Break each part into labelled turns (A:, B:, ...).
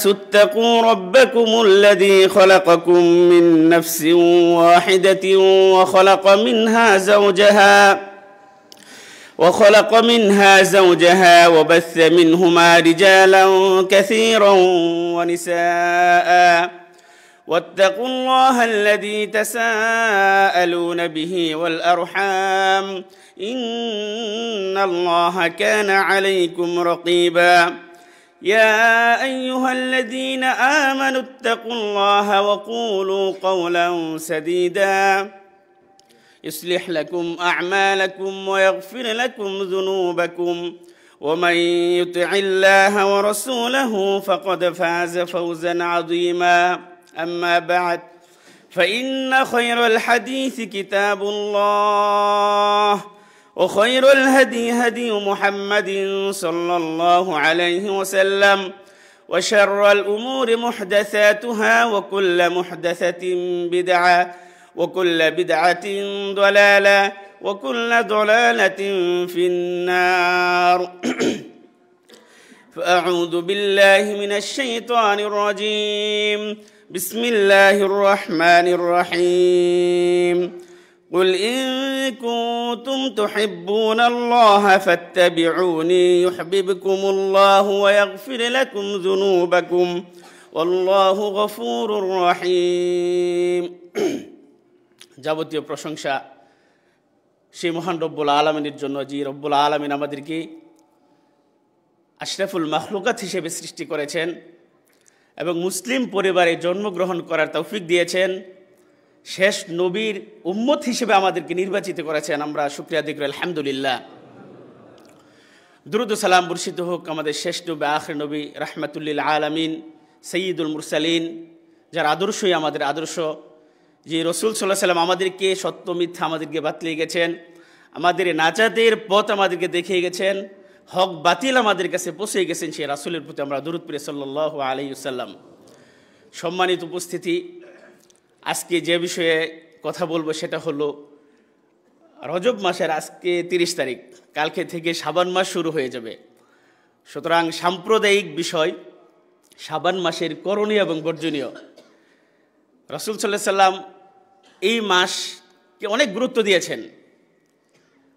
A: اتقوا ربكم الذي خلقكم من نفس واحدة وخلق منها زوجها وبث منهما رجالا كثيرا ونساء واتقوا الله الذي تساءلون به والأرحام إن الله كان عليكم رقيبا يا أيها الذين آمنوا اتقوا الله وقولوا قولا سديدا يصلح لكم أعمالكم ويغفر لكم ذنوبكم ومن يطع الله ورسوله فقد فاز فوزا عظيما أما بعد فإن خير الحديث كتاب الله وخير الهدي هدي محمد صلى الله عليه وسلم وشر الأمور محدثاتها وكل محدثة بدعة وكل بدعة ضلالة وكل ضلالة في النار فأعوذ بالله من الشيطان الرجيم بسم الله الرحمن الرحيم قل إن كنتم تحبون الله فاتبعوني يحببكم الله ويغفر لكم ذنوبكم والله غفور رحيم যাবতীয় প্রশংসা সেই মহান রব্বুল আলামিনের জন্য, যে রব্বুল আলামিন আমাদেরকে আশরাফুল মাখলুকাত হিসেবে সৃষ্টি করেছেন এবং মুসলিম পরিবারে জন্মগ্রহণ করার তৌফিক দিয়েছেন, শেষ নবীর উম্মত হিসেবে আমাদেরকে নির্বাচিত করেছেন। আমরা শুকরিয়া আদায় করি আলহামদুলিল্লাহ। দুরূদ ও সালাম বর্ষিত হোক আমাদের শেষ নবী, আখির নবী, রাহমাতুল আলামিন, সাইয়্যিদুল মুরসালিন, যার আদর্শই আমাদের আদর্শ, যে রসুল সাল্লাল্লাহু আলাইহি ওয়াসাল্লাম আমাদেরকে সত্য মিথ্যা আমাদেরকে বাতলিয়ে গেছেন, আমাদের নাজাতের পথ আমাদেরকে দেখিয়ে গেছেন, হক বাতিল আমাদের কাছে পৌঁছে গেছেন। সেই রাসূলের প্রতি আমরা দরুদ পড়ি সাল্লাল্লাহু আলাইহি ওয়াসাল্লাম। সম্মানিত উপস্থিতি, আজকে যে বিষয়ে কথা বলবো সেটা হলো রজব মাসের আজকে 30 তারিখ, কালকে থেকে শাবান মাস শুরু হয়ে যাবে। সুতরাং সাম্প্রদায়িক বিষয় শাবান মাসের করণীয় এবং বর্জনীয়। রাসূল সাল্লাল্লাহু আলাইহি ওয়াসাল্লাম এই মাসকে অনেক গুরুত্ব দিয়েছেন।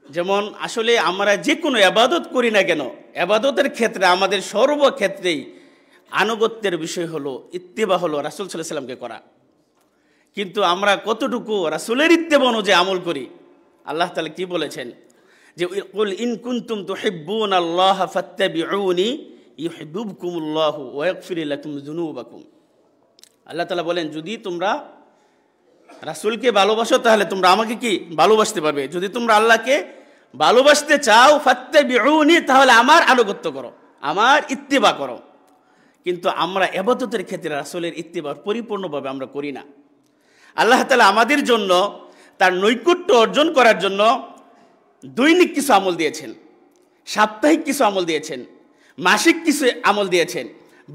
A: যেমন আসলে আমরা যে কোনো ইবাদত করি না কেন, ইবাদতের ক্ষেত্রে আমাদের সর্বক্ষেত্রেই আনুগত্যের বিষয় হলো ইত্তেবা, হলো রাসূল সাল্লাল্লাহু আলাইহি ওয়াসাল্লামকে করা। কিন্তু আমরা কতটুকু রাসূলের ইত্তেবা অনুযায়ী আমল করি? আল্লাহ তাআলা কি বলেছেন যে কুল ইন কুনতুম তুহিব্বুনাল্লাহ ফাত্তাবিউনি ইউহিব্বুকুমুল্লাহু ওয়া ইয়াগফির লাকুম যুনুবাকুম। আল্লাহ তাআলা বলেন, যদি তোমরা রাসূলকে ভালোবাসো তাহলে তোমরা আমাকে কি ভালোবাসতে পারবে। যদি তোমরা আল্লাহকে ভালোবাসতে চাও ফাত্তাবিউনি, তাহলে আমার আনুগত্য করো, আমার ইত্তেবা করো। কিন্তু আমরা ইবাদতের ক্ষেত্রে রাসূলের ইত্তেবা পরিপূর্ণভাবে আমরা করি না। আল্লাহ তাআলা আমাদের জন্য তার নৈকট্য অর্জন করার জন্য দৈনিক কিছু আমল দিয়েছেন, সাপ্তাহিক কিছু আমল দিয়েছেন, মাসিক কিছু আমল দিয়েছেন,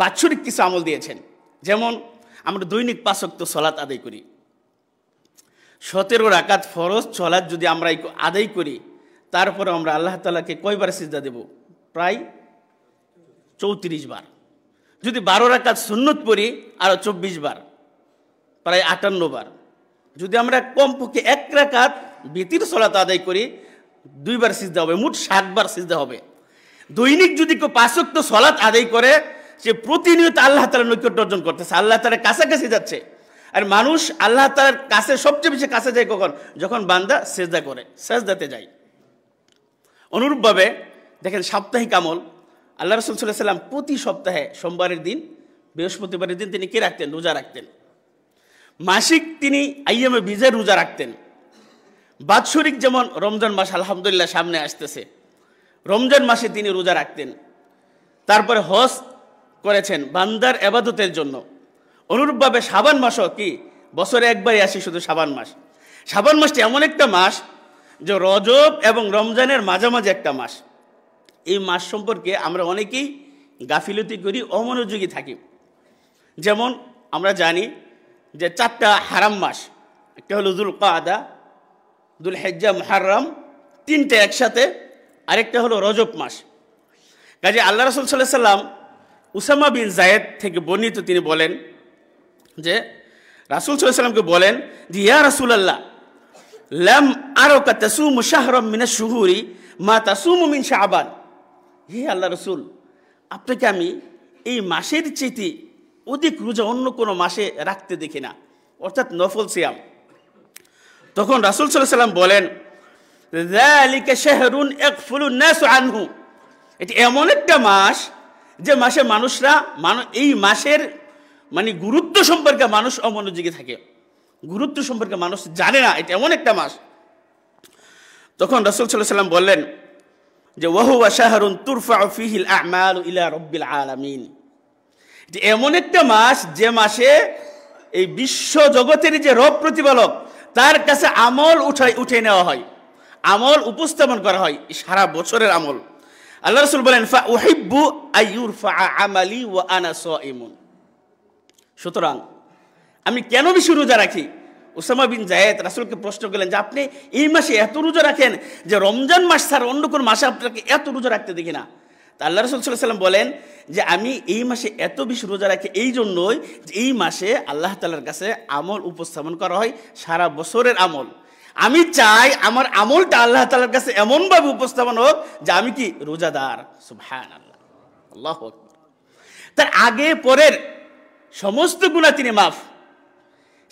A: বাৎসরিক কিছু আমল দিয়েছেন। যেমন আমরা দৈনিক 5 ওয়াক্ত সালাত আদায় করি, 17 রাকাত ফরজ সালাত যদি আমরা আদায় করি, তারপরে আমরা আল্লাহ তাআলাকে কয়বার সিজদা দেব? প্রায় 34 বার। যদি 12 রাকাত সুন্নত পড়ি আরো 24 বার, প্রায় 58 বার। যদি আমরা কমপক্ষে 1 রাকাত বিতির সালাত আদায় করি, 2 বার সিজদা হবে, মোট 60 বার সিজদা হবে। দৈনিক যদি কেউ 5 ওয়াক্ত সালাত আদায় করে, সে প্রতিনিয়ত আল্লাহ তাআলার নৈকট্য অর্জন করতেছে, আল্লাহ তাআলার কাছাকাছি যাচ্ছে। আর মানুষ আল্লাহ তাআলার কাছে সবচেয়ে বেশি কাছে যায় কখন? যখন বান্দা সিজদা করে, সিজদাতে যায়। অনুরূপভাবে দেখেন সাপ্তাহিক আমল, আল্লাহ রাসূল সাল্লাল্লাহু আলাইহি ওয়াসাল্লাম প্রতি সপ্তাহে সোমবারের দিন, বৃহস্পতিবারের দিন তিনি কি রাখতেন? রোজা রাখতেন। মাসিক তিনি আইয়ামে বিজের রোজা রাখতেন। বাৎসরিক যেমন রমজান মাস আলহামদুলিল্লাহ সামনে আসতেছে, রমজান মাসে তিনি রোজা রাখতেন। তারপরে হজ করেছেন বান্দার ইবাদতের জন্য। অনুরূপভাবে শাবান মাসও কি বছরে একবারই আসে, শুধু শাবান মাস। শাবান মাসটি এমন একটা মাস যে রজব এবং রমজানের মাঝামাঝি একটা মাস। এই মাস সম্পর্কে আমরা অনেকেই গাফিলতি করি, অমনোযোগী থাকি। যেমন আমরা জানি যে 4টা হারাম মাস, একটা হলো যুলকাদা, যুলহিজ্জা, মুহররম, 3টে একসাথে, আরেকটা হলো রজব মাস। কাজে আল্লাহ রাসূল সাল্লাল্লাহু আলাইহি ওয়াসাল্লাম উসামা বিন জায়েদ থেকে বর্ণিত, তিনি বলেন যে রাসূল সাল্লাল্লাহু আলাইহি ওয়াসাল্লামকে বলেন যে ইয়া রাসূলুল্লাহ লাম আরাকা তাসুমু শাহরাম মিনাশ শুহুরি মা তাসুমু মিন শাবান। হে আল্লাহ রাসূল, আপনাকে আমি এই মাসের চেয়ে অধিক রোজা অন্য কোনো মাসে রাখতে দেখি না, অর্থাৎ নফল সিয়াম। তখন রাসূল সাল্লাল্লাহু আলাইহি ওয়াসাল্লাম বলেন যালিকা শাহরুন ইয়াগফুলুন নাসু আনহু, এটি এমন একটা মাস যে মাসে মানুষরা এই মাসের মানে গুরুত্ব সম্পর্কে মানুষ অমনোযোগী থাকে, গুরুত্ব সম্পর্কে মানুষ জানে না, এটা এমন একটা মাস। তখন রাসূল সাল্লাল্লাহু আলাইহি ওয়াসাল্লাম বললেন যে ওয়াহুয়া শাহরুন তুরফাউ ফীহিল আমালু ইলা রাব্বিল আলামিন, এটা এমন একটা মাস যে মাসে এই বিশ্ব জগতের যে রব প্রতিপালক তার কাছে আমল উঠে নেওয়া হয়, আমল উপস্থাপন করা হয়, সারা বছরের আমল। আল্লাহ রাসূল বলেন ফা উহিব্বু আইয়ুরফা আমালি ওয়া আনা সাইমুন। সুতরাং আমি কেন বেশি রোজা রাখি? উসামা বিন জায়েদ রাসূলকে প্রশ্ন করলেন যে আপনি এই মাসে এত রোজা রাখেন যে রমজান মাস ছাড়া অন্য কোন মাসে আপনাকে এত রোজা রাখতে দেখি না। তা আল্লাহ রাসূল সাল্লাল্লাহু আলাইহি ওয়াসাল্লাম বলেন যে আমি এই মাসে এত বেশি রোজা রাখি এই জন্যই যে এই মাসে আল্লাহ তাআলার কাছে আমল উপস্থাপন করা হয়, সারা বছরের আমল। আমি চাই আমার আমলটা আল্লাহ তাআলার কাছে এমনভাবে উপস্থাপন হোক যে আমি কি রোজাদার। সুবহানাল্লাহ, আল্লাহু আকবার। তার আগে পরের সমস্ত গুনাহ তিনি মাফ।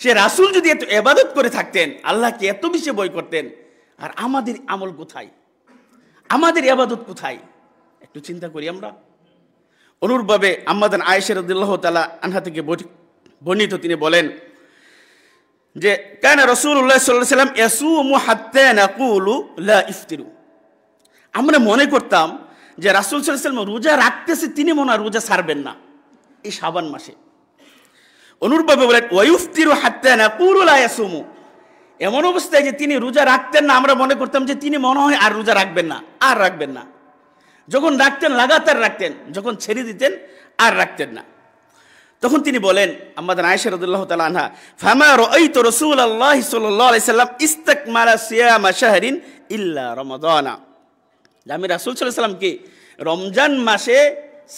A: সে রাসূল যদি এত ইবাদত করে থাকতেন, আল্লাহকে এত বেশি ভয় করতেন, আর আমাদের আমল কোথায়, আমাদের ইবাদত কোথায়? একটু চিন্তা করি আমরা। অনুরূপভাবে আম্মাদান আয়েশা রাদিয়াল্লাহু তাআলা আনহা থেকে বর্ণিত, তিনি বলেন যে কানা রাসূলুল্লাহ সাল্লাল্লাহু আলাইহি ওয়াসাল্লাম ইয়াসুমু হাত্তা নাকুলু লা ইফতিরু। আমরা মনে করতাম যে রাসূল সাল্লাল্লাহু আলাইহি ওয়াসাল্লাম রোজা রাখতেছে, তিনি মনে হয় রোজা ছাড়বেন না এই শাবান মাসে। অনুরূপভাবে বলেন ওয়াইফতিরু হাত্তা নাকুলু লা ইয়াসুমু, এমন অবস্থায় যে তিনি রোজা রাখতেন না, আমরা মনে করতাম যে তিনি মনে হয় আর রোজা রাখবেন না, আর রাখবেন না। যখন রাখতেন লাগাতার রাখতেন, যখন ছেড়ে দিতেন আর রাখতেন না। তখন তিনি বলেন আম্মাদান আয়েশা রাদিয়াল্লাহু তাআলা আনহা ফামা রাআইতু রাসূলুল্লাহ সাল্লাল্লাহু আলাইহি সাল্লাম ইস্তাকমালা সিয়ামা শাহরিন ইল্লা রমাদানা, আমি রাসূল সাল্লাল্লাহু আলাইহি সাল্লামকে রমজান মাসে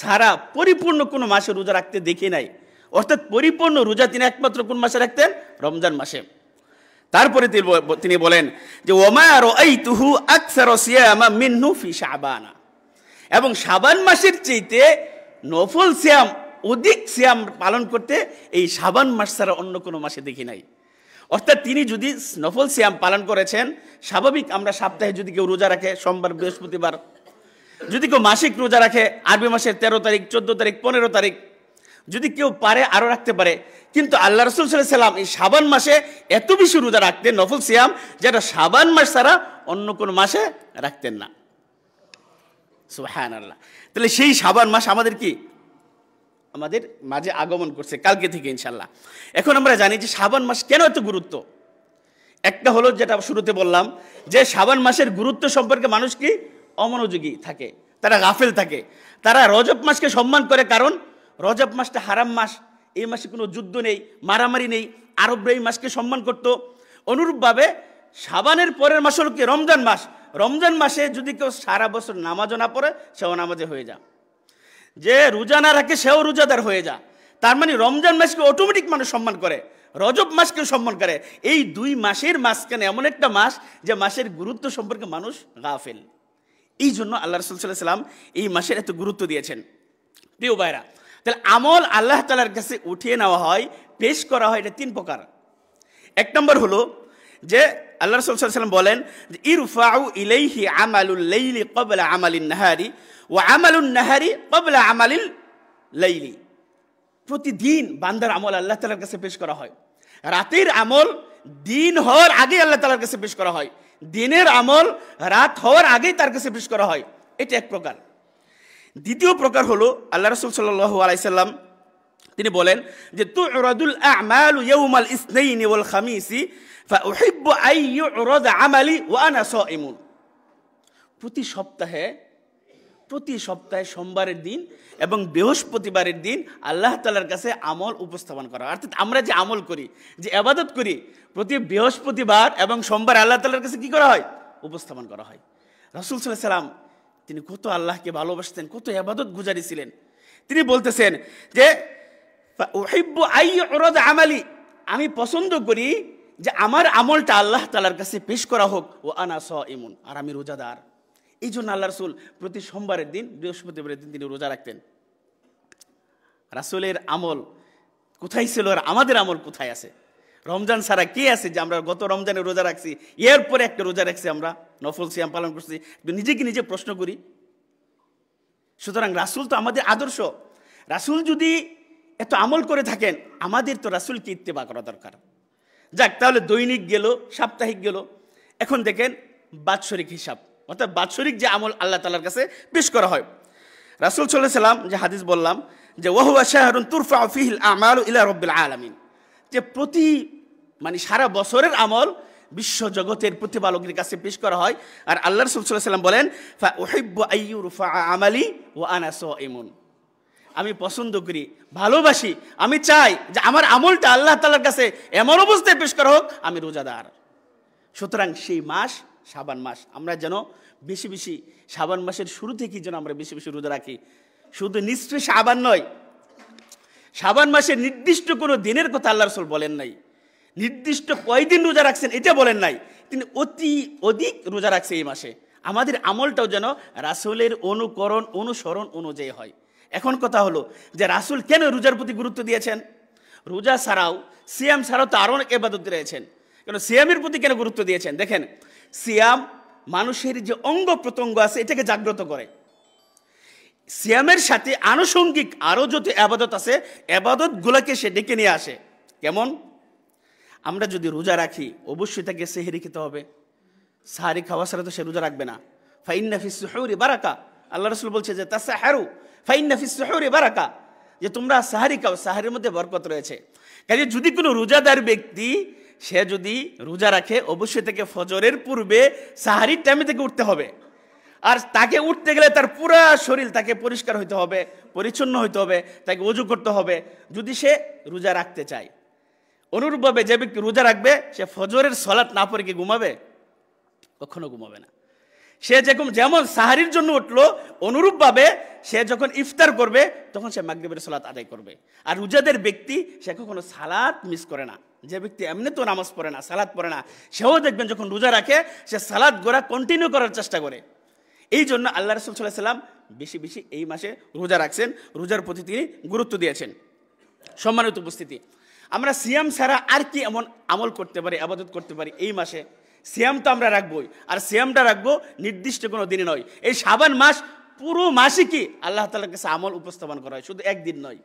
A: সারা পরিপূর্ণ কোন মাসে রোজা রাখতে দেখি নাই, অর্থাৎ পরিপূর্ণ রোজা তিনি একমাত্র কোন মাসে রাখতেন? রমজান মাসে। তারপরে তিনি বলেন যে ওমা রাআইতুহু আকসারা সিয়ামা মিনহু ফি শাবানা, এবং শাবান মাসের চাইতে নফল সিয়াম অধিক সিয়াম পালন করতে এই শাবান মাস ছাড়া অন্য কোনো মাসে দেখি নাই। অর্থাৎ তিনি যদি নফল সিয়াম পালন করেছেন, স্বাভাবিক আমরা সপ্তাহে যদি কেউ রোজা রাখে সোমবার বৃহস্পতিবার, যদি কেউ মাসিক রোজা রাখে আরবি মাসের 13 তারিখ 14 তারিখ 15 তারিখ, যদি কেউ পারে আরো রাখতে পারে। কিন্তু আল্লাহ রাসূল সাল্লাল্লাহু আলাইহি ওয়াসাল্লাম এই শাবান মাসে এত বেশি রোজা রাখতেন নফল সিয়াম, যেটা শাবান মাস ছাড়া অন্য কোনো মাসে রাখতেন না। সুবহানাল্লাহ। তাহলে সেই শাবান মাস আমাদের মাঝে আগমন করছে কালকে থেকে ইনশাআল্লাহ। এখন আমরা জানি যে শাবান মাস কেন এত গুরুত্ব। একটা হলো যেটা শুরুতে বললাম যে শাবান মাসের গুরুত্ব সম্পর্কে মানুষ কি অমনোযোগী থাকে, তারা গাফেল থাকে। তারা রজব মাসকে সম্মান করে, কারণ রজব মাসটা হারাম মাস, এই মাসে কোনো যুদ্ধ নেই, মারামারি নেই, আরবরা এই মাসকে সম্মান করত। অনুরূপভাবে শাবানের পরের মাস হলো কি রমজান মাস। রমজান মাসে যদি কেউ সারা বছর নামাজও না পড়ে সেও নামাজে হয়ে যা, যে রোজা না রাখে সেও রোজাদার হয়ে যা। তার মানে রমজান মাসকে অটোমেটিক মানুষ সম্মান করে, রজব মাসকে সম্মান করে। এই দুই মাসের মাঝখানে এমন একটা মাস যে মাসের গুরুত্ব সম্পর্কে মানুষ গাফেল। এই জন্য আল্লাহ রাসূল সাল্লাল্লাহু আলাইহি ওয়াসাল্লাম এই মাসের এত গুরুত্ব দিয়েছেন। প্রিয় ভাইরা, তাহলে আমল আল্লাহ তাআলার কাছে উঠিয়ে নেওয়া হয়, পেশ করা হয়, এটা 3 প্রকার। এক নম্বর হলো যে আল্লাহ রাসূল সাল্লাল্লাহু আলাইহি ওয়াসাল্লাম বলেন যে ইরফাউ ইলাইহি আমালুল লাইলি ক্বাবলা আমালিন নাহারি ওয়া আমালুন নাহারি ক্বাবলা আমালিল লাইলি। প্রতিদিন বান্দার আমল আল্লাহ তাআলার কাছে পেশ করা হয়। রাতের আমল দিন হওয়ার আগে আল্লাহ তাআলার কাছে পেশ করা হয়, দিনের আমল রাত হওয়ার আগেই তার কাছে পেশ করা হয়। এটা এক প্রকার। দ্বিতীয় প্রকার হলো আল্লাহ রাসূল সাল্লাল্লাহু আলাইহি সাল্লাম তিনি বলেন যে তু'রাদুল আ'মালু ইয়াওমাল ইসনাইন ওয়াল খামিসি ফাউহিব্বু আন ইউ'রাদা আমালি ওয়া আনা সাইমুন। প্রতি সপ্তাহে সোমবারের দিন এবং বৃহস্পতিবারের দিন আল্লাহ তাআলার কাছে আমল উপস্থাপন করা। অর্থাৎ আমরা যে আমল করি, যে ইবাদত করি, প্রতি বৃহস্পতিবার এবং সোমবার আল্লাহ তাআলার কাছে কি করা হয়? উপস্থাপন করা হয়। রাসূল সাল্লাল্লাহু আলাইহি সাল্লাম তিনি কত আল্লাহকে ভালোবাসতেন, কত ইবাদত গুজারি ছিলেন। তিনি বলতেছেন যে উহিব্বু আইয়ুরাদ আমালি, আমি পছন্দ করি যে আমার আমলটা আল্লাহ তাআলার কাছে পেশ করা হোক, ও আনা সাইমুন, আর আমি রোজাদার। এই জন্য আল্লাহ রাসূল প্রতি সোমবারের দিন, বৃহস্পতিবারের দিন তিনি রোজা রাখতেন। রাসূলের আমল কোথায় ছিল আর আমাদের আমল কোথায় আছে? রমজান ছাড়া কে আছে যে আমরা গত রমজানে রোজা রাখছি, এরপরে একটা রোজা রাখছি, আমরা নফল সিয়াম পালন করছি? নিজেকে নিজে প্রশ্ন করি। সুতরাং রাসূল তো আমাদের আদর্শ। রাসূল যদি এত আমল করে থাকেন, আমাদের তো রাসূলকে ইত্তেবা করা দরকার। যাক, তাহলে দৈনিক গেল, সাপ্তাহিক গেল, এখন দেখেন বাৎসরিক হিসাব, অর্থাৎ বাৎসরিক যে আমল আল্লাহ তাআলার কাছে পেশ করা হয়। রাসূল সাল্লাল্লাহু আলাইহি ওয়াসাল্লাম যে হাদিস বললাম যে ওয়াহুয়া শাহরুন তুরফাউ ফিহিল আমালু ইলা রাব্বিল আলামিন, যে প্রতি সারা বছরের আমল বিশ্ব জগতের প্রতিপালকের কাছে পেশ করা হয়। আর আল্লাহ রাসূল সাল্লাল্লাহু আলাইহি ওয়াসাল্লাম বলেন ফা উহিব্বু আইয়ুরফা আমালি ওয়া আনা সাইমুন, আমি পছন্দ করি, ভালোবাসি, আমি চাই যে আমার আমলটা আল্লাহ তাআলার কাছে এমন অবস্থায় পেশ করা হোক আমি রোজাদার। সুতরাং সেই মাস শাবান মাস, আমরা যেন বেশি বেশি শাবান মাসের শুরু থেকেই যেন আমরা বেশি বেশি রোজা রাখি। শুধু নিসফে শাবান নয়, শাবান মাসের নির্দিষ্ট কোনো দিনের কথা আল্লাহ রাসূল বলেন নাই, নির্দিষ্ট কয়দিন রোজা রাখছেন এটা বলেন নাই, তিনি অতি অধিক রোজা রাখছে এই মাসে। আমাদের আমলটাও যেন রাসূলের অনুসরণ অনুযায়ী হয়। এখন কথা হলো যে রাসূল কেন রোজার প্রতি গুরুত্ব দিয়েছেন? রোজা ছাড়াও, সিয়াম ছাড়াও তো আরও অনেক ইবাদত রয়েছেন, কেন সিয়ামের প্রতি কেন গুরুত্ব দিয়েছেন? দেখেন, সিয়াম মানুষের যে অঙ্গ প্রত্যঙ্গ আছে এটাকে জাগ্রত করে। সিয়ামের সাথে আনুষঙ্গিক আরও যত আবাদত আছে, আবাদতগুলোকে সে ডেকে নিয়ে আসে। কেমন? আমরা যদি রোজা রাখি, অবশ্যই তাকে সেহরি খেতে হবে। সাহারি খাওয়া ছাড়া তো সে রোজা রাখবে না। ফাইন্না ফিস সুহুরি বারাকা, আল্লাহ রাসূল বলছে যে তাসাহারু ফাইন্না ফিস সুহুরি বারাকা, যে তোমরা সাহারি খাও, সাহারির মধ্যে বরকত রয়েছে। কাজে যদি কোনো রোজাদার ব্যক্তি সে যদি রোজা রাখে, অবশ্যই তাকে ফজরের পূর্বে সাহারির টাইমে থেকে উঠতে হবে। আর তাকে উঠতে গেলে তার পুরা শরীর তাকে পরিষ্কার হইতে হবে, পরিচ্ছন্ন হইতে হবে, তাকে ওযু করতে হবে, যদি সে রোজা রাখতে চায়। অনুরূপভাবে যে ব্যক্তি রোজা রাখবে, সে ফজরের সালাত না পড়ে কি ঘুমাবে? কখনো ঘুমাবে না। সে যেমন সাহারির জন্য উঠলো, অনুরূপভাবে সে যখন ইফতার করবে তখন সে মাগরিবের সালাত আদায় করবে। আর রোজাদের ব্যক্তি সে কখনো সালাত মিস করে না। যে ব্যক্তি এমনি তো নামাজ পড়ে না, সালাত পড়ে না, সেও দেখবেন যখন রোজা রাখে সে সালাত গোড়া কন্টিনিউ করার চেষ্টা করে। এই জন্য আল্লাহ রাসূল সাল্লাল্লাহু আলাইহি ওয়াসাল্লাম বেশি বেশি এই মাসে রোজা রাখছেন, রোজার প্রতি তিনি গুরুত্ব দিয়েছেন। সম্মানিত উপস্থিতি, আমরা সিয়াম ছাড়া আর কি এমন আমল করতে পারি, ইবাদত করতে পারি এই মাসে? সিয়াম তো আমরা রাখবোই, আর সিয়ামটা রাখবো নির্দিষ্ট কোনো দিনে নয়। এই শাবান মাস পুরো মাসে কি আল্লাহ তাআলার কাছে আমল উপস্থাপন করা হয়, শুধু একদিন নয়,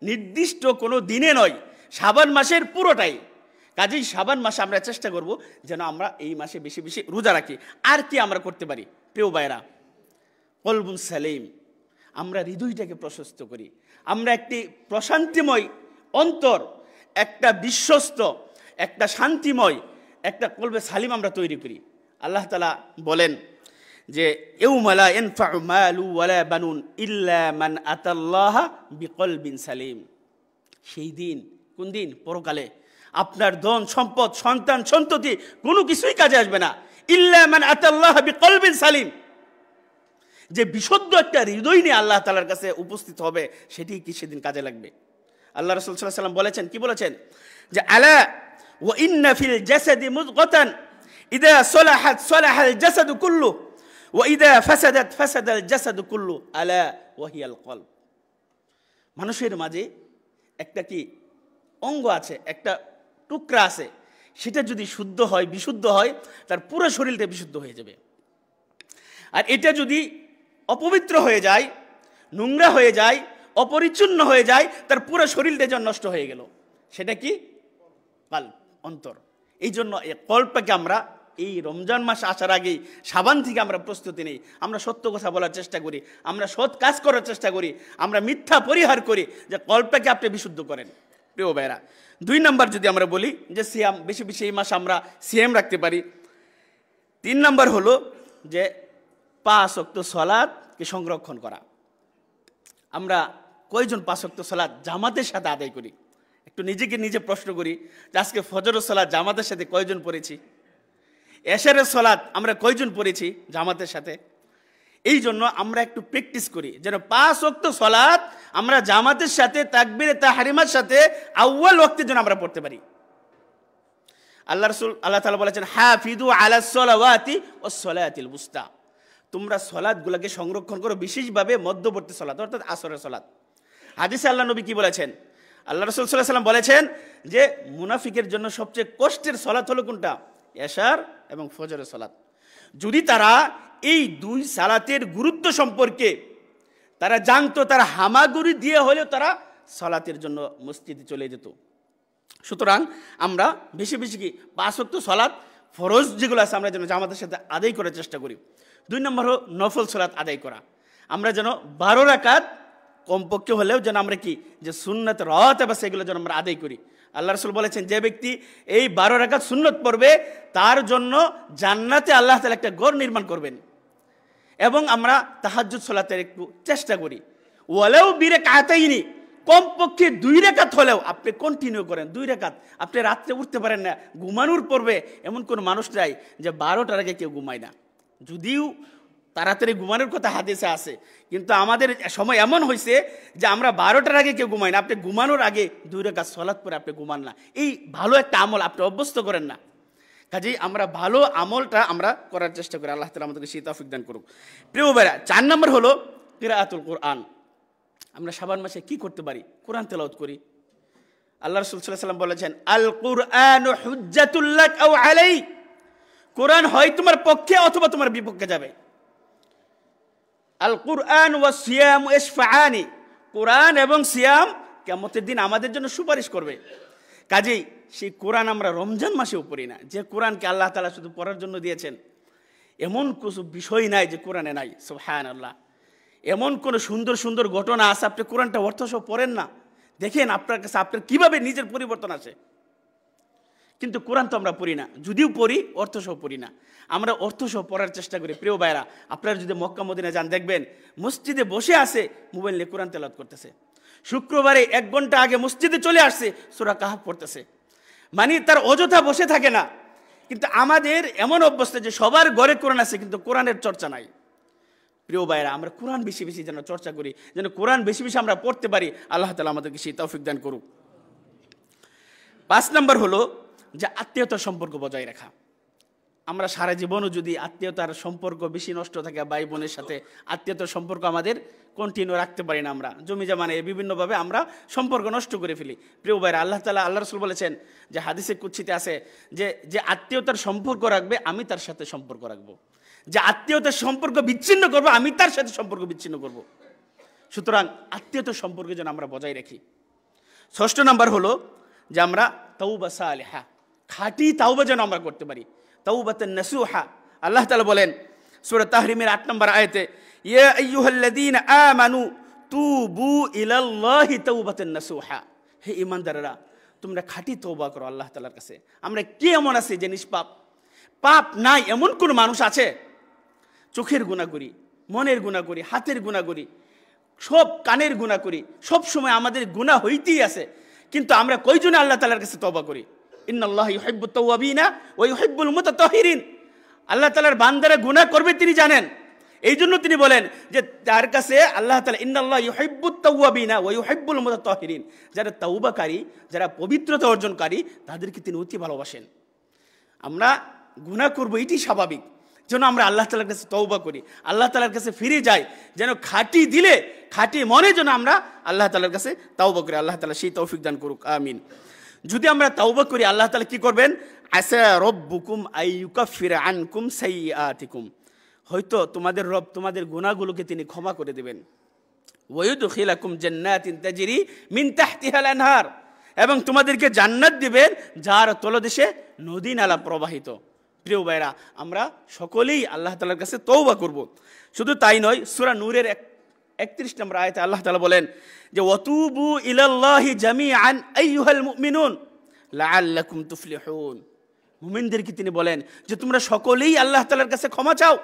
A: নির্দিষ্ট কোনো দিনে নয়, শাবান মাসের পুরোটাই। কাজেই শাবান মাসে আমরা চেষ্টা করব যেন আমরা এই মাসে বেশি বেশি রোজা রাখি। আর কি আমরা করতে পারি? প্রিয় ভাইরা, কলবুন সালিম, আমরা হৃদয়টাকে প্রশস্ত করি, আমরা একটি প্রশান্তিময় অন্তর, একটা বিশ্বস্ত, একটা শান্তিময়, একটা কলবে সালিম আমরা তৈরি করি। আল্লাহ তাআলা বলেন যে ইয়াউমা লা ইয়ানফাউ মালু ওয়ালা বানুন ইল্লা মান আতাল্লাহা বিকলবিন সালিম। সেই দিন, কোন দিন? পরকালে। আপনার ধন সম্পদ, সন্তান সন্ততি কোনো কিছুই কাজে আসবে না, ইল্লা মান আতাল্লাহা বিকলবিন সালিম। যে বিশুদ্ধ একটা হৃদয় নিয়ে আল্লাহ তাআলার কাছে উপস্থিত হবে, সেটি কি সেদিন কাজে লাগবে। আল্লাহ রাসূল সাল্লাল্লাহু আলাইহি ওয়াসাল্লাম বলেছেন, কি বলেছেন? যে আলা ওয়া ইন্না ফিল জাসাদি মুদগাতান ইযা সালাহাত সালাহাল জাসাদু কুল্লু ওয়া ইযা ফাসাদাত ফাসাদাল জাসাদু কুল্লু আলা ওয়া হিয়াল কলব। মানুষের মাঝে একটা কি অঙ্গ আছে, একটা টুকরা আছে, সেটা যদি শুদ্ধ হয়, বিশুদ্ধ হয়, তার পুরো শরীরটা বিশুদ্ধ হয়ে যাবে। আর এটা যদি অপবিত্র হয়ে যায়, নোংরা হয়ে যায়, অপরিচ্ছন্ন হয়ে যায়, তার পুরো শরীরটা যেন নষ্ট হয়ে গেল। সেটা কি? কলব, অন্তর। এই জন্য এই কলবটাকে আমরা এই রমজান মাস আসার আগেই শাবান থেকে আমরা প্রস্তুতি নিই, আমরা সত্য কথা বলার চেষ্টা করি, আমরা সৎ কাজ করার চেষ্টা করি, আমরা মিথ্যা পরিহার করি, যে কলবটাকে আপনি বিশুদ্ধ করেন। প্রিয় ভাইরা, 2 নম্বর যদি আমরা বলি যে সিয়াম, বেশি বেশি এই মাস আমরা সিয়াম রাখতে পারি। 3 নম্বর হলো যে 5 ওয়াক্ত সালাতকে সংরক্ষণ করা। আমরা কয়জন 5 ওয়াক্ত সালাত জামাতের সাথে আদায় করি? একটু নিজেকে নিজে প্রশ্ন করি যে আজকে ফজরের সালাত জামাতের সাথে কয়জন পড়েছি? এশারের সালাত আমরা কয়জন পড়েছি জামাতের সাথে? এই জন্য আমরা একটু প্র্যাকটিস করি যেন 5 ওয়াক্ত সালাত আমরা জামাতের সাথে তাকবীরে তাহরিমার সাথে আউয়াল ওয়াক্তে যেন আমরা পড়তে পারি। আল্লাহ তাআলা বলেছেন হাফিজু আলাস সালাওয়াতি ওয়াস সালাতিল বুস্তা, তোমরা সালাতগুলোকে সংরক্ষণ করো, বিশেষভাবে মধ্যবর্তী সালাত অর্থাৎ আসরের সালাত। হাদিসে আল্লাহ নবী কি বলেছেন? আল্লাহ রাসূল সাল্লাল্লাহু আলাইহি ওয়াসাল্লাম বলেছেন যে মুনাফিকের জন্য সবচেয়ে কষ্টের সালাত হলো কোনটা? এশার এবং ফজরের সালাত। যদি তারা এই দুই সালাতের গুরুত্ব সম্পর্কে তারা জানতো, তারা হামাগুড়ি দিয়ে হলেও তারা সালাতের জন্য মসজিদে চলে যেত। সুতরাং আমরা বেশি বেশি কি 5 ওয়াক্ত সালাত ফরজ যেগুলো আছে আমরা যেন জামাতের সাথে আদায় করার চেষ্টা করি। 2 নম্বর হলো নফল সালাত আদায় করা। আমরা যেন 12 রাকাত কমপক্ষে হলেও যেন আমরা কি যে সুন্নত রাওয়াতিব আছে এগুলো যেন আমরা আদায় করি। আল্লাহ রাসূল বলেছেন যে ব্যক্তি এই 12 রাকাত সুন্নত পড়বে তার জন্য জান্নাতে আল্লাহ তাআলা একটা ঘর নির্মাণ করবেন। এবং আমরা তাহাজ্জুদ সালাতের একটু চেষ্টা করি, ওয়ালাউ বিরাকাতাইনি, কমপক্ষে 2 রাকাত হলেও আপনি কন্টিনিউ করেন। 2 রাকাত আপনি রাত্রে উঠতে পারেন না, ঘুমানোর পূর্বে এমন কোন মানুষ নাই যে 12টার আগে কেউ ঘুমায় না। যদিও তাড়াতাড়ি ঘুমানোর কথা হাদিসে আছে, কিন্তু আমাদের সময় এমন হয়েছে যে আমরা 12টার আগে কেউ ঘুমাই না। আপনি ঘুমানোর আগে 2 রাকাত সালাত পড়ে আপনি ঘুমান না, এই ভালো একটা আমল আপনি অভ্যস্ত করেন না। কাজেই আমরা ভালো আমলটা আমরা করার চেষ্টা করি। আল্লাহ তাআলা আমাদেরকে সেই তৌফিক দান করুক। প্রিয় ভাইরা, 4 নম্বর হলো কিরাআতুল কোরআন। আমরা শাবান মাসে কি করতে পারি? কোরআন তেলাওয়াত করি। আল্লাহ রাসূল সাল্লাল্লাহু আলাইহি ওয়াসাল্লাম বলেছেন আল কুরআনু হুজ্জাতুল লাক আও আলাইক, কোরআন হয় তোমার পক্ষে অথবা তোমার বিপক্ষে যাবে। আল কুরআন ওয়াস সিয়াম ইশফাআনি, কোরআন এবং সিয়াম কিয়ামতের দিন আমাদের জন্য সুপারিশ করবে। কাজেই সেই কোরআন আমরা রমজান মাসেও পড়ি না, যে কোরআনকে আল্লাহ তাআলা শুধু পড়ার জন্য দিয়েছেন এমন কিছু বিষয় নাই যে কোরআনে নাই। সুবহানাল্লাহ, এমন কোন সুন্দর সুন্দর ঘটনা আছে আপনি কোরআনটা অর্থসহ পড়েন না। দেখেন আপনার কাছে আপনার কিভাবে নিজের পরিবর্তন আসে। কিন্তু কোরআন তো আমরা পড়ি না, যদিও পড়ি অর্থসহ পড়ি না। আমরা অর্থসহ পড়ার চেষ্টা করি। প্রিয় ভাইরা, আপনারা যদি মক্কা মদিনা যান দেখবেন মসজিদে বসে আছে মোবাইল নিয়ে কোরআন তেলাওয়াত করতেছে। শুক্রবারে 1 ঘন্টা আগে মসজিদে চলে আসছে সূরা কাহফ পড়তেছে, মানে তার অযথা বসে থাকে না। কিন্তু আমাদের এমন অবস্থা যে সবার ঘরে কোরআন আছে কিন্তু কোরআনের চর্চা নাই। প্রিয় ভাইরা, আমরা কোরআন বেশি বেশি যেন চর্চা করি, যেন কোরআন বেশি বেশি আমরা পড়তে পারি। আল্লাহ তাআলা আমাদেরকে সেই তৌফিক দান করুক। 5 নম্বর হলো যে আত্মীয়তার সম্পর্ক বজায় রাখা। আমরা সারা জীবনও যদি আত্মীয়তার সম্পর্ক বেশি নষ্ট থাকে, ভাই বোনের সাথে আত্মীয়তার সম্পর্ক আমাদের কন্টিনিউ রাখতে পারি না, আমরা জমি জমানে বিভিন্নভাবে আমরা সম্পর্ক নষ্ট করে ফেলি। প্রিয় ভাইরা, আল্লাহ রাসূল বলেছেন যে হাদিসে কুদসিতে আছে যে যে আত্মীয়তার সম্পর্ক রাখবে আমি তার সাথে সম্পর্ক রাখবো, যে আত্মীয়তার সম্পর্ক বিচ্ছিন্ন করবো আমি তার সাথে সম্পর্ক বিচ্ছিন্ন করব। সুতরাং আত্মীয়তার সম্পর্ক যেন আমরা বজায় রাখি। 6 নম্বর হলো যে আমরা তাওবা সালেহা, খাঁটি তাওবা যেন আমরা করতে পারি, তাওবাতান নাসুহা। আল্লাহ তাআলা বলেন সূরা তাহরিমের 8 নম্বর আয়াতে ইয়া আইয়ুহাল্লাযীনা আমানু তুবু ইলাল্লাহি তাওবাতান নাসুহা, হে ঈমানদাররা তোমরা খাঁটি তওবা করো আল্লাহ তাআলার কাছে। আমরা কে এমন আছে যে নিষ্পাপ? পাপ নাই এমন কোন মানুষ আছে? চোখের গুনাহ করি, মনের গুনাহ করি, হাতের গুনাহ করি, সব কানের গুনাহ করি, সব সময় আমাদের গুনাহ হইতেই আছে। কিন্তু আমরা কয়জনে আল্লাহ তাআলার কাছে তওবা করি? ইন্নাল্লাহা ইউহিব্বুত তাওয়াবিনা ওয়া ইউহিব্বুল মুতাতাহহিরিন। আল্লাহ তাআলার বান্দারা গুনাহ করবে তিনি জানেন, এই জন্য তিনি বলেন যে তার কাছে আল্লাহ তাআলা ইন্নাল্লাহা ইউহিব্বুত তাওয়াবিনা ওয়া ইউহিব্বুল মুতাতাহহিরিন, যারা তাওবাকারী, যারা পবিত্রতা অর্জনকারী তাদেরকে তিনি অতি ভালোবাসেন। আমরা গুনাহ করব এটি স্বাভাবিক, যেন আমরা আল্লাহ তাআলার কাছে তওবা করি, আল্লাহ তাআলার কাছে ফিরে যাই, যেন খাঁটি দিলে খাঁটি মনে যেন আমরা আল্লাহ তাআলার কাছে তওবা করি। আল্লাহ তাআলা সেই তৌফিক দান করুক, আমিন। যদি আমরা তওবা করি আল্লাহ তাআলা কি করবেন? আসা রব্বুকুম আইয়ুকাফিরা আনকুম সাইয়্যাতিকুম, হয়তো তোমাদের রব তোমাদের গুনাহগুলোকে তিনি ক্ষমা করে দেবেন। ওয়ায়ুদখিলাকুম জান্নাতিন তাজরি মিন তাহতিহাল আনহার, এবং তোমাদেরকে জান্নাত দিবেন যার তলদেশে নদী নালা প্রবাহিত। প্রিয় ভাইরা, আমরা সকলেই আল্লাহ তাআলার কাছে তওবা করব। শুধু তাই নয়, সূরা নূরের 31 নম্বর আয়াতে আল্লাহ তাআলা বলেন যে ওয়াতুবু ইলাল্লাহি জামিআন আইয়ুহাল মুমিনুন লাআল্লাকুম তুফলিহুন। মুমিনদেরকে তিনি বলেন যে তোমরা সকলেই আল্লাহ তাআলার কাছে ক্ষমা চাও,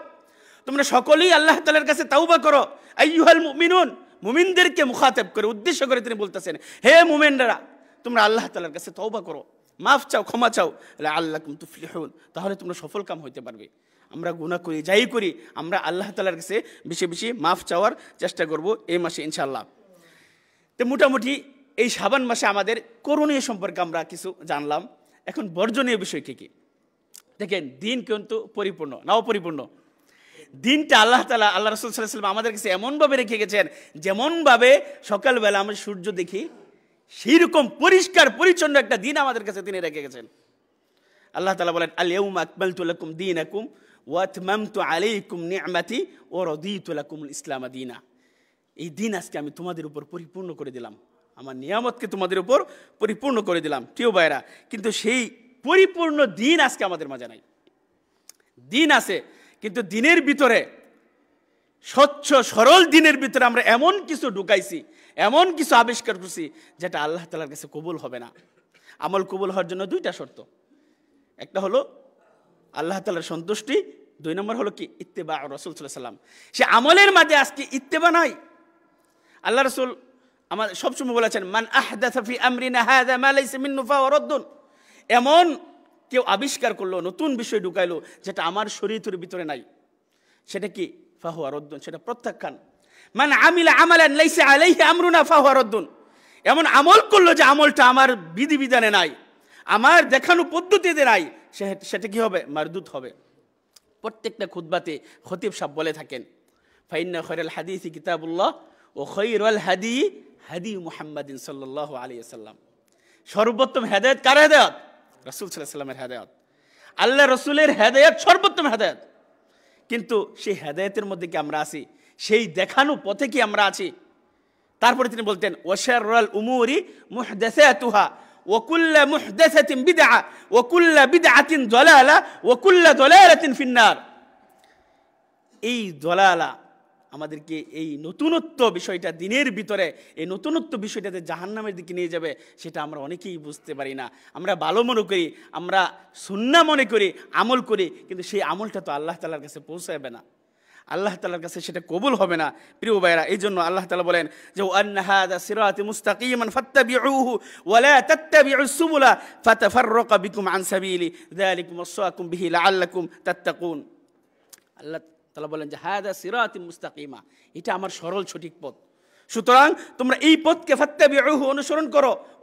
A: তোমরা সকলেই আল্লাহ তাআলার কাছে তাওবা করো। আইয়ুহাল মুমিনুন, মুমিনদেরকে মুখাতাব করে উদ্দেশ্য করে তিনি বলতেছেন হে মুমিনরা তোমরা আল্লাহ তাআলার কাছে তওবা করো, মাফ চাও, ক্ষমা চাও, লাআল্লাকুম তুফলিহুন, তাহলে তোমরা সফল কাম হইতে পারবে। আমরা গুনাহ করি, যাই করি, আমরা আল্লাহ তাআলার কাছে বেশি বেশি মাফ চাওয়ার চেষ্টা করব এই মাসে ইনশাআল্লাহ। তো মোটামুটি এই শাবান মাসে আমাদের করণীয় সম্পর্কে আমরা কিছু জানলাম। এখন বর্জনীয় বিষয় কী কী? দেখেন, দিন কিন্তু পরিপূর্ণ না অপরিপূর্ণ? দিনটা আল্লাহ তাআলা, আল্লাহ রাসূল সাল্লাল্লাহু আলাইহি ওয়াসাল্লাম আমাদের কাছে এমনভাবে রেখে গেছেন, যেমনভাবে সকালবেলা আমরা সূর্য দেখি সেই রকম পরিষ্কার পরিচ্ছন্ন একটা দিন আমাদের কাছে তিনি রেখে গেছেন। আল্লাহ তাআলা বলেন, আল ইয়াউমা আকমালতু লাকুম দীনাকুম ওয়া আতমামতু আলাইকুম নি'মাতি ওয়া রাদিতু লাকুমুল ইসলাম দীনা। এই দিন আজকে আমি তোমাদের উপর পরিপূর্ণ করে দিলাম, আমার নিয়ামতকে তোমাদের উপর পরিপূর্ণ করে দিলাম। প্রিয় ভাইরা, কিন্তু সেই পরিপূর্ণ দিন আজকে আমাদের মাঝে নাই। দিন আছে, কিন্তু দিনের ভিতরে, স্বচ্ছ সরল দিনের ভিতরে আমরা এমন কিছু ঢুকাইছি, এমন কিছু আবিষ্কার করছি যেটা আল্লাহ তাআলার কাছে কবুল হবে না। আমল কবুল হওয়ার জন্য দুইটা শর্ত, একটা হলো আল্লাহ তাআলার সন্তুষ্টি, দুই নম্বর হলো কি ইত্তেবা রাসূল সাল্লাল্লাহু আলাইহি ওয়াসাল্লাম। সে আমলের মাঝে আজকে ইত্তেবা নাই। আল্লাহ রাসূল আমাদের সবসময় বলেছেন, মান আহদাথা ফি আমরিনা হাযা মা লাইসা মিন্হু ফাহুয়া রাদ্দুন। এমন কেউ আবিষ্কার করলো, নতুন বিষয় ঢুকাইলো যেটা আমার শরীয়তের ভিতরে নাই, সেটা কি? ফাহুয়া রাদ্দুন, সেটা প্রত্যাখ্যান। মান আমিলা আমালান লাইসা আলাইহি আমরুনা ফাহুয়া রাদ্দুন। এমন আমল করলো যে আমলটা আমার বিধিবিধানে নাই, আমার দেখানো পদ্ধতিতে নাই, সেটা কি হবে? মারদুদ হবে। প্রত্যেকটা খুতবাতে খতিব সাহেব বলে থাকেন, ফাইন্না খায়রাল হাদিসি কিতাবুল্লাহ ও খায়রুল হাদি হাদি মুহাম্মাদিন সাল্লাল্লাহু আলাইহি ওয়াসাল্লাম। সর্বোত্তম হেদায়েত কার হেদায়েত? রাসূল সাল্লাল্লাহু আলাইহি ওয়াসাল্লামের হেদায়েত। আল্লাহ রাসূলের হেদায়েত সর্বোত্তম হেদায়েত। কিন্তু সেই হেদায়েতের মধ্যে কি আমরা আছি? সেই দেখানো পথে কি আমরা আছি? তারপরে তিনি বলতেন, ওয়াশাররাল উমুরি মুহদাসাতুহা ওয়া কুল্লু মুহদাসাতিন বিদআ ওয়া কুল্লু বিদআতিন দালালা ওয়া কুল্লু দালালাতিন ফিন্নার। এই দলালা আমাদেরকে, এই নতুনত্ব বিষয়টা দিনের ভিতরে, এই নতুনত্ব বিষয়টাতে জাহান্নামের দিকে নিয়ে যাবে, সেটা আমরা অনেকেই বুঝতে পারি না। আমরা ভালো মনে করি, আমরা সুন্নাহ মনে করি, আমল করি, কিন্তু সেই আমলটা তো আল্লাহ তাআলার কাছে পৌঁছাবে না, আল্লাহ তাআলার কাছে সেটা কবুল হবে না। প্রিয় ভাইরা, এই জন্য আল্লাহ তাআলা বলেন যে আন্না হাযা সিরাতি মুস্তাকিমান ফাত্তাবিউহু ওয়া লা তাত্তাবিউস সুবুলা ফাতাফাররাকা বিকুম আন সাবিলি যালিকুম ওয়াসাকুম বিহি লাআল্লাকুম তাত্তাকুন। আল্লাহ তাআলা বলেন যে হাযা সিরাতি মুস্তাকিমা, এটা আমার সরল সঠিক পথ, সুতরাং তোমরা এই পথকে ফাত্তাবিউহু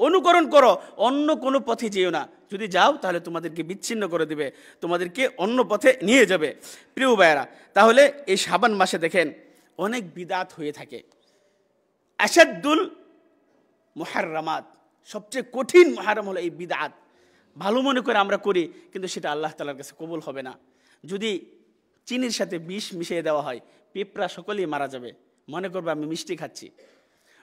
A: অনুকরণ করো, অন্য কোনো পথে যেও না। যদি যাও তাহলে তোমাদেরকে বিচ্ছিন্ন করে দিবে, তোমাদেরকে অন্য পথে নিয়ে যাবে। প্রিয় ভাইয়েরা, তাহলে এই শাবান মাসে দেখেন অনেক বিদআত হয়ে থাকে। আশাদ্দুল মুহাররামাত, সবচেয়ে কঠিন মুহাররম হলো এই বিদআত। ভালো মনে করে আমরা করি, কিন্তু সেটা আল্লাহ তাআলার কাছে কবুল হবে না। যদি চিনির সাথে বিষ মিশিয়ে দেওয়া হয়, পিঁপড়া সকলেই মারা যাবে, মনে করবে আমি মিষ্টি খাচ্ছি।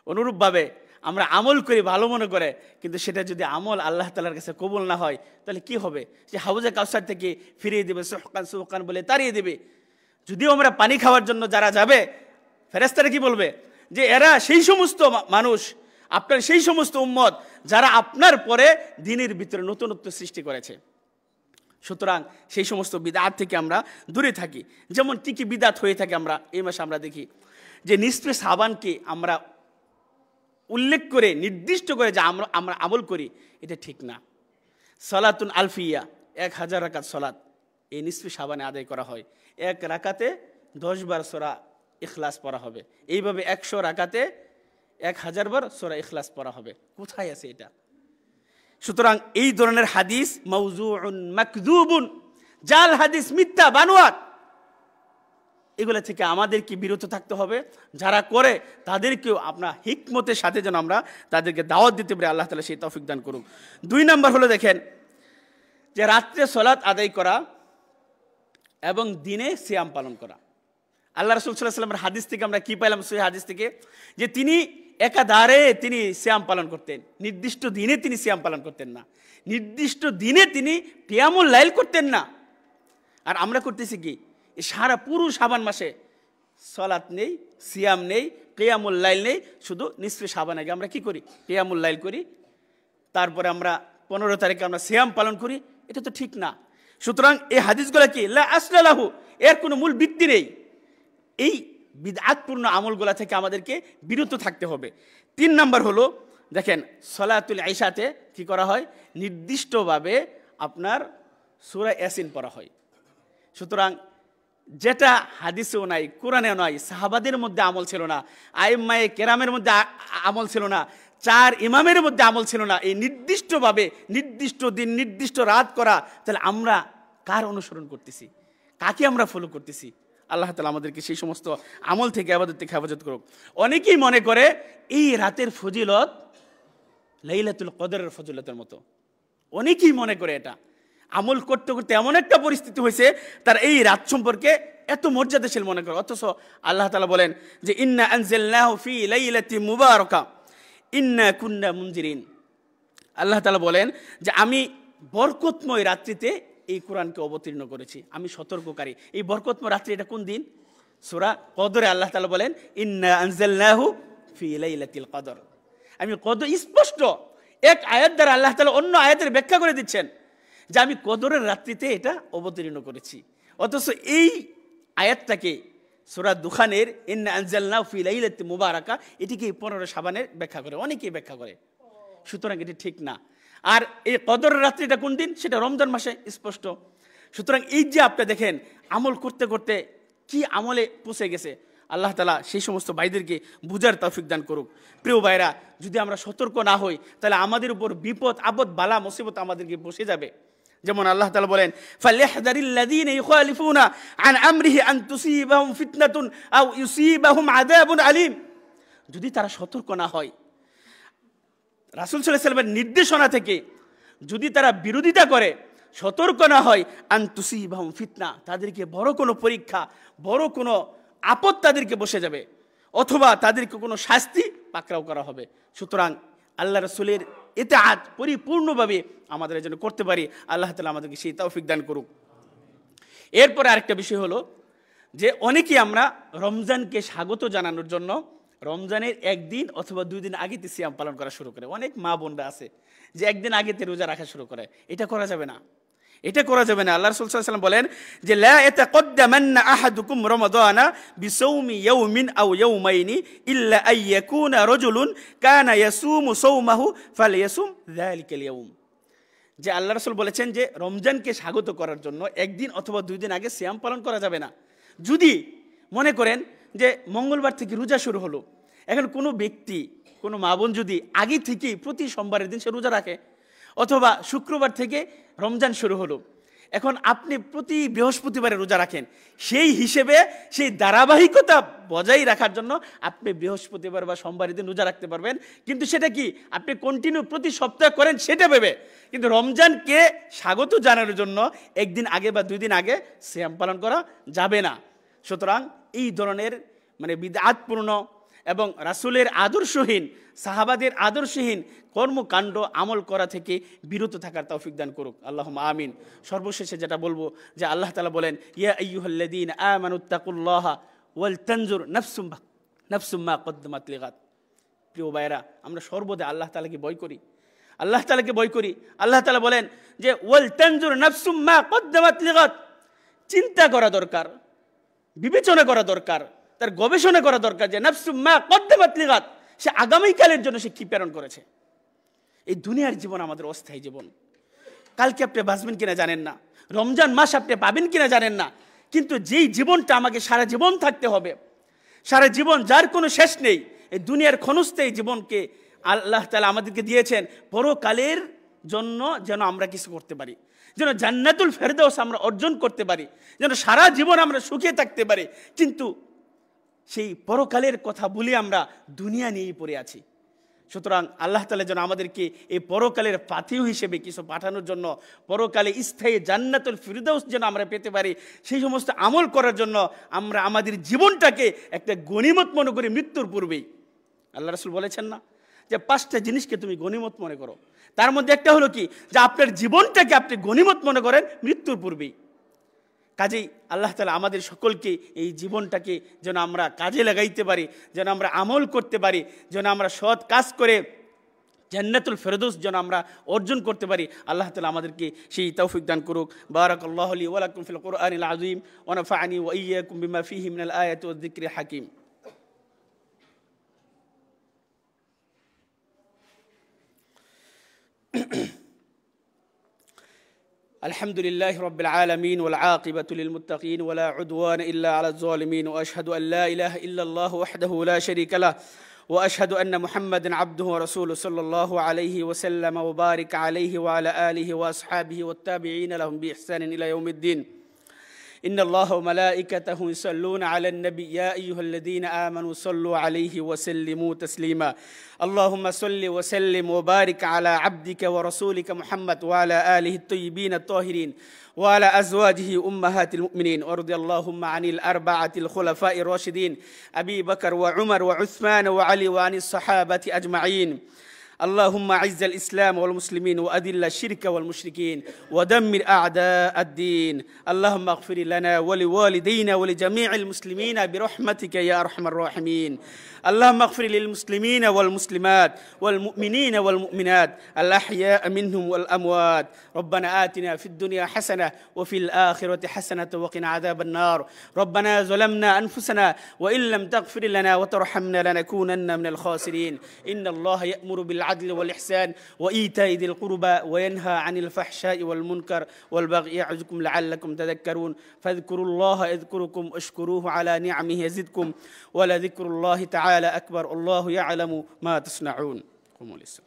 A: অনুরূপভাবে আমরা আমল করি ভালো মনে করে, কিন্তু সেটা যদি আমল আল্লাহ তাআলার কাছে কবুল না হয়, তাহলে কি হবে? যে হাউজে কাউসার থেকে ফিরিয়ে দেবে, সুহকান সুহকান বলে তাড়িয়ে দেবে। যদিও আমরা পানি খাওয়ার জন্য যারা যাবে, ফেরেশতারা কি বলবে? যে এরা সেই সমস্ত মানুষ, আপনার সেই সমস্ত উম্মত যারা আপনার পরে দ্বীনের ভিতরে নতুনত্ব সৃষ্টি করেছে। সুতরাং সেই সমস্ত বিদআত থেকে আমরা দূরে থাকি। যেমন কি কি বিদআত হয়ে থাকে আমরা এই মাসে আমরা দেখি, যে নিসফে শাবানকে আমরা উল্লেখ করে নির্দিষ্ট করে যে আমরা আমল করি, এটা ঠিক না। সালাতুন আলফিয়া, 1000 রাকাত সালাত এই নিসফে শাবানে আদায় করা হয়। এক রাকাতে 10 বার সূরা ইখলাস পড়া হবে। এইভাবে 100 রাকাতে 1000 বার সূরা ইখলাস পড়া হবে। কোথায় আছে এটা? সুতরাং এই ধরনের হাদিস মাউজুউন মাকযুবুন, জাল হাদিস, মিথ্যা বানোয়াট, এগুলো থেকে আমাদেরকে বিরত থাকতে হবে। যারা করে তাদেরকেও আপনার হিকমতের সাথে যেন আমরা তাদেরকে দাওয়াত দিতে পারি। আল্লাহ তাআলা সেই তৌফিক দান করুন। 2 নম্বর হলো দেখেন যে রাত্রে সালাত আদায় করা এবং দিনে সিয়াম পালন করা। আল্লাহ রাসূল সাল্লাল্লাহু আলাইহি ওয়াসাল্লামের হাদিস থেকে আমরা কি পাইলাম? সহিহ হাদিস থেকে যে তিনি একাধারে তিনি সিয়াম পালন করতেন, নির্দিষ্ট দিনে তিনি সিয়াম পালন করতেন না, নির্দিষ্ট দিনে তিনি কিয়ামুল লাইল করতেন না। আর আমরা করতেছি কি? সারা পুরো শাবান মাসে সালাত নেই, সিয়াম নেই, কিয়ামুল লাইল নেই, শুধু নিসফে শাবান আগে আমরা কি করি? কিয়ামুল লাইল করি। তারপরে আমরা 15 তারিখে আমরা সিয়াম পালন করি। এটা তো ঠিক না। সুতরাং এই হাদিসগুলো কি? লা আসলা লাহু, এর কোনো মূল ভিত্তি নেই। এই বিদআতপূর্ণ আমলগুলা থেকে আমাদেরকে বিরত থাকতে হবে। 3 নম্বর হলো দেখেন সালাতুল ইশাতে কি করা হয়? নির্দিষ্টভাবে আপনার সূরা ইয়াসিন পড়া হয়। সুতরাং যেটা হাদিসেও নাই, কোরআনেও নাই, সাহাবাদের মধ্যে আমল ছিল না, আইম্মায়ে কেরামের মধ্যে আমল ছিল না, 4 ইমামের মধ্যে আমল ছিল না, এই নির্দিষ্টভাবে নির্দিষ্ট দিন নির্দিষ্ট রাত করা, তাহলে আমরা কার অনুসরণ করতেছি, কাকে আমরা ফলো করতেছি? আল্লাহ তাআলা আমাদেরকে সেই সমস্ত আমল থেকে, ইবাদত থেকে হেফাজত করুক। অনেকেই মনে করে এই রাতের ফজিলত লাইলাতুল কদরের ফজিলতের মতো, অনেকেই মনে করে এটা। আমল করতে করতে এমন একটা পরিস্থিতি হয়েছে তার এই রাত সম্পর্কে এত মর্যাদাশীল মনে করে, অথচ আল্লাহ তাআলা বলেন যে ইন্না আনজালনাহু ফি লাইলাতিন মুবারাকা ইন্না কুন্না মুনজিরিন। আল্লাহ তাআলা বলেন যে আমি বরকতময় রাত্রিতে এই কোরআনকে অবতীর্ণ করেছি, আমি সতর্ককারী। এই বরকতময় রাত্রি এটা কোন দিন? সূরা কদরে আল্লাহ তাআলা বলেন ইন্না আনজালনাহু ফি লাইলাতিল কদর। আমি কদর স্পষ্ট এক আয়াত দ্বারা আল্লাহ তাআলা অন্য আয়াতের ব্যাখ্যা করে দিচ্ছেন যে আমি কদরের রাত্রিতে এটা অবতীর্ণ করেছি, অথচ এই আয়াতটাকে সূরা দুখানের ইন্না আনজালনাহু ফি লাইলাতিন মুবারাকা এটিকে 15 শাবানের ব্যাখ্যা করে, অনেকেই ব্যাখ্যা করে। সুতরাং এটি ঠিক না। আর এই কদরের রাত্রিটা কোন দিন? সেটা রমজান মাসে স্পষ্ট। সুতরাং এই যে আপনি দেখেন আমল করতে করতে কি আমলে পৌঁছে গেছে, আল্লাহ তাআলা সেই সমস্ত ভাইদেরকে বুঝার তৌফিক দান করুক। প্রিয় ভাইরা, যদি আমরা সতর্ক না হই তাহলে আমাদের উপর বিপদ আপদ বালা মুসিবত আমাদেরকে বসে যাবে। যেমন আল্লাহ তাআলা বলেন ফালিয়াহযারিল্লাযীনা ইউখালিফুনা আন আমরিহি আন তুসিবাহুম ফিতনাতুন আও ইউসিবাহুম আযাবুন আলীম। যদি তারা সতর্ক না হয়, রাসূল সাল্লাল্লাহু আলাইহি ওয়াসাল্লামের নির্দেশনা থেকে যদি তারা বিরোধিতা করে, সতর্ক না হয়, আন তুসিবাহুম ফিতনা, তাদেরকে বড় কোনো পরীক্ষা, বড় কোনো আপদ তাদেরকে বসে যাবে, অথবা তাদেরকে কোনো শাস্তি পাকড়াও করা হবে। সুতরাং আল্লাহ রাসূলের ইতাআত পরিপূর্ণভাবে আমাদের জন্য করতে পারি। আল্লাহ তাআলা আমাদেরকে সেই তৌফিক দান করুক। এরপরে আরেকটা বিষয় হলো যে অনেকেই আমরা রমজানকে স্বাগত জানানোর জন্য রমজানের 1 দিন অথবা 2 দিন আগেতে সিয়াম পালন করা শুরু করে। অনেক মা বোনরা আছে যে 1 দিন আগেতে রোজা রাখা শুরু করে। এটা করা যাবে না, এটা করা যাবে না। আল্লাহ রাসূল সাল্লাল্লাহু আলাইহি ওয়াসাল্লাম বলেন যে লা ইয়াতাকাদ্দামান্না আহাদুকুম রমাদানা বিসাওমি ইয়াওমিন আও ইয়াওমাইনি ইল্লা আইয়াকুনা রাজুলুন কানা ইয়াসুমু সাওমাহু ফালইয়াসুম যালিকাল ইয়াওম। যে আল্লাহ রাসূল বলেছেন যে রমজানকে স্বাগত করার জন্য 1 দিন অথবা 2 দিন আগে সিয়াম পালন করা যাবে না। যদি মনে করেন যে মঙ্গলবার থেকে রোজা শুরু হলো, এখন কোনো ব্যক্তি, কোনো মা বোন যদি আগে থেকেই প্রতি সোমবারের দিন সে রোজা রাখে, অথবা শুক্রবার থেকে রমজান শুরু হলো, এখন আপনি প্রতি বৃহস্পতিবারে রোজা রাখেন, সেই হিসেবে সেই ধারাবাহিকতা বজায় রাখার জন্য আপনি বৃহস্পতিবার বা সোমবারের দিন রোজা রাখতে পারবেন। কিন্তু সেটা কি আপনি কন্টিনিউ প্রতি সপ্তাহে করেন সেটা ভেবে, কিন্তু রমজানকে স্বাগত জানানোর জন্য 1 দিন আগে বা 2 দিন আগে সিয়াম পালন করা যাবে না। সুতরাং এই ধরনের বিদআতপূর্ণ এবং রাসূলের আদর্শহীন, সাহাবাদের আদর্শহীন কর্মকাণ্ড আমল করা থেকে বিরত থাকার তৌফিক দান করুক, আল্লাহুম্মা আমিন। সর্বশেষে যেটা বলবো যে আল্লাহ তাআলা বলেন ইয়া আইয়ুহাল্লাযীনা আমানুত্তাকুল্লাহা ওয়াল তানজুর নাফসুম মা কদ্দামাত লিগাদ। প্রিয় ভাইরা, আমরা সর্বদা আল্লাহ তাআলাকে ভয় করি, আল্লাহ তাআলাকে ভয় করি। আল্লাহ তাআলা বলেন যে ওয়াল তানজুর নাফসুম মা কদ্দামাত লিগাদ। চিন্তা করা দরকার, বিবেচনা করা দরকার, তার গবেষণা করা দরকার যে নাফসুম মা কদ্দামাত লিগাদ, সে আগামীকালের জন্য সে কি প্রেরণ করেছে। এই দুনিয়ার জীবন আমাদের অস্থায়ী জীবন, কালকে আপনি বাঁচবেন কিনা জানেন না, রমজান মাস আপনি পাবেন কিনা জানেন না, কিন্তু যেই জীবনটা আমাকে সারা জীবন থাকতে হবে, সারা জীবন যার কোনো শেষ নেই, এই দুনিয়ার ক্ষণস্থায়ী জীবনকে আল্লাহ তাআলা আমাদেরকে দিয়েছেন পরকালের জন্য, যেন আমরা কিছু করতে পারি, যেন জান্নাতুল ফেরদাউস আমরা অর্জন করতে পারি, যেন সারা জীবন আমরা সুখে থাকতে পারি। কিন্তু সেই পরকালের কথা বলে আমরা দুনিয়া নিয়েই পড়ে আছি। সুতরাং আল্লাহ তাআলা যেন আমাদেরকে এই পরকালের পাথেয় হিসেবে কিছু পাঠানোর জন্য, পরকালে স্থায়ী জান্নাতুল ফিরদাউস যেন আমরা পেতে পারি, সেই সমস্ত আমল করার জন্য আমরা আমাদের জীবনটাকে একটা গনিমত মনে করি মৃত্যুর পূর্বেই। আল্লাহ রাসূল বলেছেন না যে 5টা জিনিসকে তুমি গনিমত মনে করো, তার মধ্যে একটা হলো কি যে আপনার জীবনটাকে আপনি গনিমত মনে করেন মৃত্যুর পূর্বেই। কাজেই আল্লাহ তাআলা আমাদের সকলকে এই জীবনটাকে যেন আমরা কাজে লাগাইতে পারি, যেন আমরা আমল করতে পারি, যেন আমরা সৎ কাজ করে জান্নাতুল ফেরদাউস যেন আমরা অর্জন করতে পারি। আল্লাহ তাআলা আমাদেরকে সেই তৌফিক দান করুক। বারাকাল্লাহু লি ওয়া লাকুম ফিল কুরআনিল আযীম ওয়া নাফা'নি ওয়া ইয়্যাকুম বিমা ফীহি মিনাল আয়াতি ওয়াজ যিকরিল হাকীম। الحمد لله رب العالمين والعاقبة للمتقين ولا عدوان إلا على الظالمين وأشهد أن لا إله إلا الله وحده لا شريك له وأشهد أن محمدًا عبده ورسوله صلى الله عليه وسلم وبارك عليه وعلى آله وأصحابه والتابعين لهم بإحسان إلى يوم الدين إن الله وملائكته يصلون على النبي يا أيها الذين آمنوا صلوا عليه وسلموا تسليما اللهم صل وسلم وبارك على عبدك ورسولك محمد وعلى آله الطيبين الطاهرين وعلى أزواجه أمهات المؤمنين وارض اللهم عن الأربعة الخلفاء الراشدين أبي بكر وعمر وعثمان وعلي وعن الصحابة أجمعين اللهم أعز الإسلام والمسلمين وأذل الشرك والمشركين ودمر أعداء الدين اللهم اغفر لنا ولوالدينا ولجميع المسلمين برحمتك يا أرحم الراحمين اللهم اغفر للمسلمين والمسلمات والمؤمنين والمؤمنات الأحياء منهم والأموات ربنا آتنا في الدنيا حسنة وفي الآخرة حسنة وقنا عذاب النار ربنا ظلمنا أنفسنا وإن لم تغفر لنا وترحمنا لنكونن من الخاسرين إن الله يأمر بالعدل والإحسان وإيتاء ذي القربى وينهى عن الفحشاء والمنكر والبغي يعظكم لعلكم تذكرون فاذكروا الله يذكركم واشكروه على نعمه يزدكم ولذكر الله تعالى أكبر الله يعلم ما تصنعون قوموا للصلاة